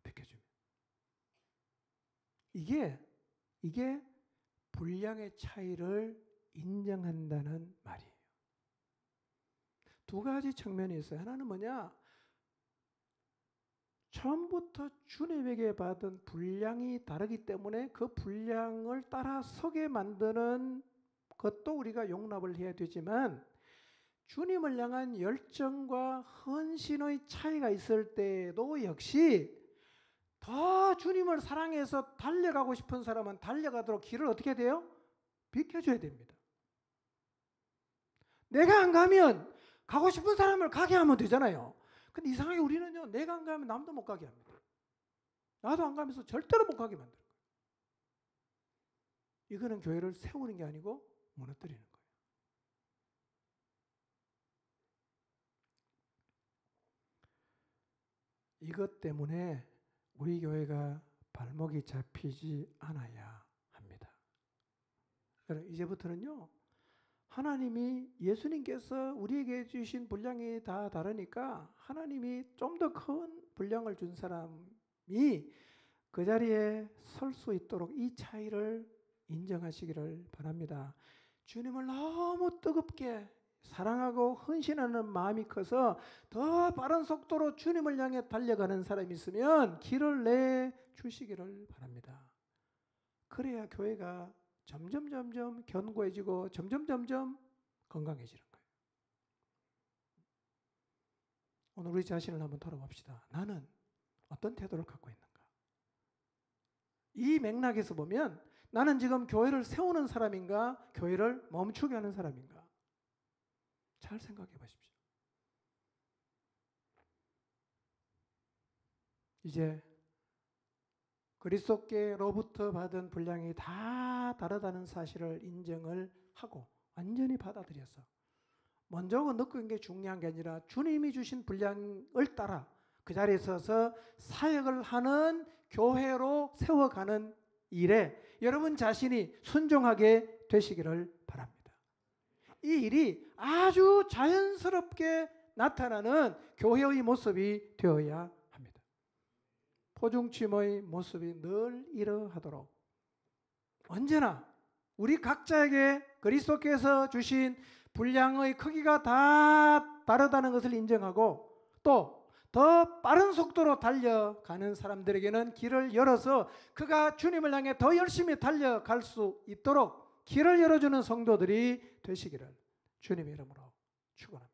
비켜주면. 이게 분량의 차이를 인정한다는 말이에요. 두 가지 측면이 있어요. 하나는 뭐냐? 처음부터 주님에게 받은 분량이 다르기 때문에 그 분량을 따라 서게 만드는 것도 우리가 용납을 해야 되지만, 주님을 향한 열정과 헌신의 차이가 있을 때도 역시 더 주님을 사랑해서 달려가고 싶은 사람은 달려가도록 길을 어떻게 돼요? 비켜줘야 됩니다. 내가 안 가면 가고 싶은 사람을 가게 하면 되잖아요. 근데 이상하게 우리는요, 내가 안 가면 남도 못 가게 합니다. 나도 안 가면서 절대로 못 가게 만들어요. 이거는 교회를 세우는 게 아니고 무너뜨리는 거예요. 이것 때문에 우리 교회가 발목이 잡히지 않아야 합니다. 여러분, 이제부터는요, 하나님이, 예수님께서 우리에게 주신 분량이 다 다르니까 하나님이 좀 더 큰 분량을 준 사람이 그 자리에 설 수 있도록 이 차이를 인정하시기를 바랍니다. 주님을 너무 뜨겁게 사랑하고 헌신하는 마음이 커서 더 빠른 속도로 주님을 향해 달려가는 사람이 있으면 길을 내주시기를 바랍니다. 그래야 교회가 점점 견고해지고 점점 건강해지는 거예요. 오늘 우리 자신을 한번 돌아봅시다. 나는 어떤 태도를 갖고 있는가? 이 맥락에서 보면 나는 지금 교회를 세우는 사람인가? 교회를 멈추게 하는 사람인가? 잘 생각해 보십시오. 이제 그리스도께로부터 받은 분량이 다 다르다는 사실을 인정을 하고 완전히 받아들여서 먼저 느낀 게 중요한 게 아니라 주님이 주신 분량을 따라 그 자리에 서서 사역을 하는 교회로 세워가는 일에 여러분 자신이 순종하게 되시기를 바랍니다. 이 일이 아주 자연스럽게 나타나는 교회의 모습이 되어야 합니다. 포중침의 모습이 늘 이러하도록 언제나 우리 각자에게 그리스도께서 주신 분량의 크기가 다 다르다는 것을 인정하고 또 더 빠른 속도로 달려가는 사람들에게는 길을 열어서 그가 주님을 향해 더 열심히 달려갈 수 있도록 길을 열어주는 성도들이 되시기를 주님의 이름으로 축원합니다.